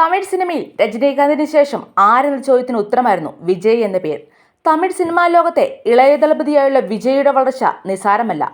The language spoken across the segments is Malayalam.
തമിഴ് സിനിമയിൽ രജനീകാന്തിന് ശേഷം ആരെന്ന ചോദ്യത്തിന് ഉത്തരമായിരുന്നു വിജയ് എന്ന പേര്. തമിഴ് സിനിമാ ലോകത്തെ ഇളയ ദളപതിയായുള്ള വിജയുടെ വളർച്ച നിസാരമല്ല.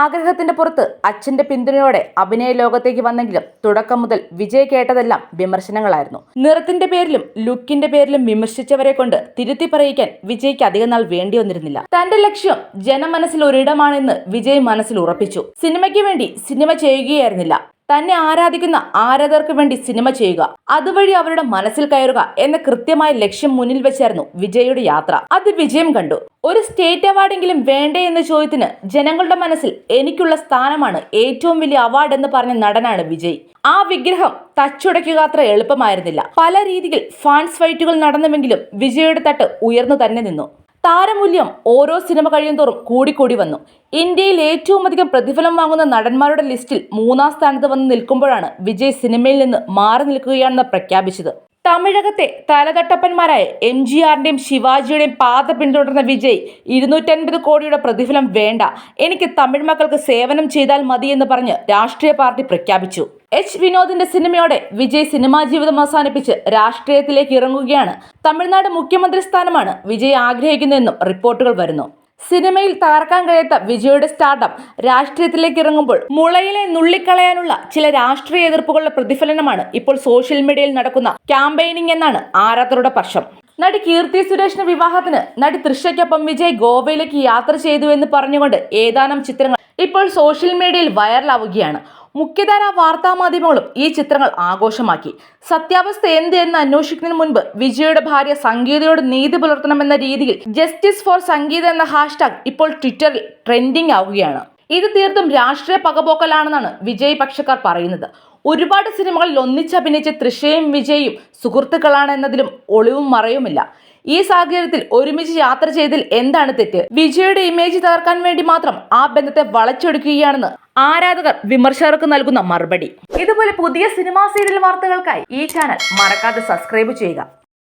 ആഗ്രഹത്തിന്റെ പുറത്ത് അച്ഛന്റെ പിന്തുണയോടെ അഭിനയ ലോകത്തേക്ക് വന്നെങ്കിലും തുടക്കം മുതൽ വിജയ് കേട്ടതെല്ലാം വിമർശനങ്ങളായിരുന്നു. നിറത്തിന്റെ പേരിലും ലുക്കിന്റെ പേരിലും വിമർശിച്ചവരെ കൊണ്ട് തിരുത്തി പറയിക്കാൻ വിജയ്ക്ക് അധികം നാൾ വേണ്ടി വന്നിരുന്നില്ല. തന്റെ ലക്ഷ്യം ജനമനസ്സിൽ ഒരിടമാണെന്ന് വിജയ് മനസ്സിൽ ഉറപ്പിച്ചു. സിനിമയ്ക്ക് വേണ്ടി സിനിമ ചെയ്യുകയായിരുന്നില്ല, തന്നെ ആരാധിക്കുന്ന ആരാധകർക്ക് വേണ്ടി സിനിമ ചെയ്യുക, അതുവഴി അവരുടെ മനസ്സിൽ കയറുക എന്ന കൃത്യമായ ലക്ഷ്യം മുന്നിൽ വെച്ചായിരുന്നു വിജയുടെ യാത്ര. അത് വിജയം കണ്ടു. ഒരു സ്റ്റേറ്റ് അവാർഡെങ്കിലും വേണ്ടേ എന്ന ചോദ്യത്തിന് ജനങ്ങളുടെ മനസ്സിൽ എനിക്കുള്ള സ്ഥാനമാണ് ഏറ്റവും വലിയ അവാർഡ് എന്ന് പറഞ്ഞ നടനാണ് വിജയ്. ആ വിഗ്രഹം തച്ചുടയ്ക്കുക അത്ര എളുപ്പമായിരുന്നില്ല. പല രീതിയിൽ ഫാൻസ് ഫൈറ്റുകൾ നടന്നുവെങ്കിലും വിജയുടെ തട്ട് ഉയർന്നു തന്നെ നിന്നു. താരമൂല്യം ഓരോ സിനിമ കഴിയുന്തോറും കൂടിക്കൂടി വന്നു. ഇന്ത്യയിൽ ഏറ്റവും അധികം പ്രതിഫലം വാങ്ങുന്ന നടന്മാരുടെ ലിസ്റ്റിൽ 3-ാം സ്ഥാനത്ത് വന്ന് നിൽക്കുമ്പോഴാണ് വിജയ് സിനിമയിൽ നിന്ന് മാറി നിൽക്കുകയാണെന്ന് പ്രഖ്യാപിച്ചത്. തമിഴകത്തെ തലതട്ടപ്പന്മാരായ MGRന്റെയും ശിവാജിയുടെയും പാത പിന്തുടർന്ന വിജയ് 250 കോടിയുടെ പ്രതിഫലം വേണ്ട, എനിക്ക് തമിഴ് മക്കൾക്ക് സേവനം ചെയ്താൽ മതി എന്ന് പറഞ്ഞ് രാഷ്ട്രീയ പാർട്ടി പ്രഖ്യാപിച്ചു. വിനോദിന്റെ സിനിമയോടെ വിജയ് സിനിമാ ജീവിതം അവസാനിപ്പിച്ച് രാഷ്ട്രീയത്തിലേക്ക് ഇറങ്ങുകയാണ്. തമിഴ്നാട് മുഖ്യമന്ത്രി സ്ഥാനമാണ് വിജയ് ആഗ്രഹിക്കുന്നതെന്നും റിപ്പോർട്ടുകൾ വരുന്നു. സിനിമയിൽ തകർക്കാൻ കഴിയാത്ത വിജയുടെ സ്റ്റാർഡം രാഷ്ട്രീയത്തിലേക്ക് ഇറങ്ങുമ്പോൾ മുളയിലെ നുള്ളിക്കളയാനുള്ള ചില രാഷ്ട്രീയ എതിർപ്പുകളുടെ പ്രതിഫലനമാണ് ഇപ്പോൾ സോഷ്യൽ മീഡിയയിൽ നടക്കുന്ന ക്യാമ്പയിനിങ് എന്നാണ് ആരാധകരുടെ പക്ഷം. നടി കീർത്തി സുരേഷിന്റെ വിവാഹത്തിന് നടി തൃഷയ്ക്കൊപ്പം വിജയ് ഗോവയിലേക്ക് യാത്ര ചെയ്തു എന്ന് പറഞ്ഞുകൊണ്ട് ഏതാനും ചിത്രങ്ങൾ ഇപ്പോൾ സോഷ്യൽ മീഡിയയിൽ വൈറലാവുകയാണ്. മുഖ്യധാരാ വാർത്താ മാധ്യമങ്ങളും ഈ ചിത്രങ്ങൾ ആഘോഷമാക്കി. സത്യാവസ്ഥ എന്ത് എന്ന് അന്വേഷിക്കുന്നതിന് മുൻപ് വിജയുടെ ഭാര്യ സംഗീതയോട് നീതി പുലർത്തണമെന്ന രീതിയിൽ ജസ്റ്റിസ് ഫോർ സംഗീത എന്ന ഹാഷ്ടാഗ് ഇപ്പോൾ ട്വിറ്ററിൽ ട്രെൻഡിംഗ് ആവുകയാണ്. ഇത് തീർത്തും രാഷ്ട്രീയ പകപോക്കലാണെന്നാണ് വിജയ് പക്ഷക്കാർ പറയുന്നത്. ഒരുപാട് സിനിമകളിൽ ഒന്നിച്ചഭിനയിച്ച തൃഷയും വിജയും സുഹൃത്തുക്കളാണ് എന്നതിലും ഒളിവും മറയുമില്ല. ഈ സാഹചര്യത്തിൽ ഒരുമിച്ച് യാത്ര ചെയ്തതിൽ എന്താണ് തെറ്റ്? വിജയുടെ ഇമേജ് തകർക്കാൻ വേണ്ടി മാത്രം ആ ബന്ധത്തെ വളച്ചൊടുക്കുകയാണെന്ന് ആരാധകർ വിമർശകർക്ക് നൽകുന്ന മറുപടി. ഇതുപോലെ പുതിയ സിനിമാ സീരിയൽ വാർത്തകൾക്കായി ഈ ചാനൽ മറക്കാതെ സബ്സ്ക്രൈബ് ചെയ്യുക.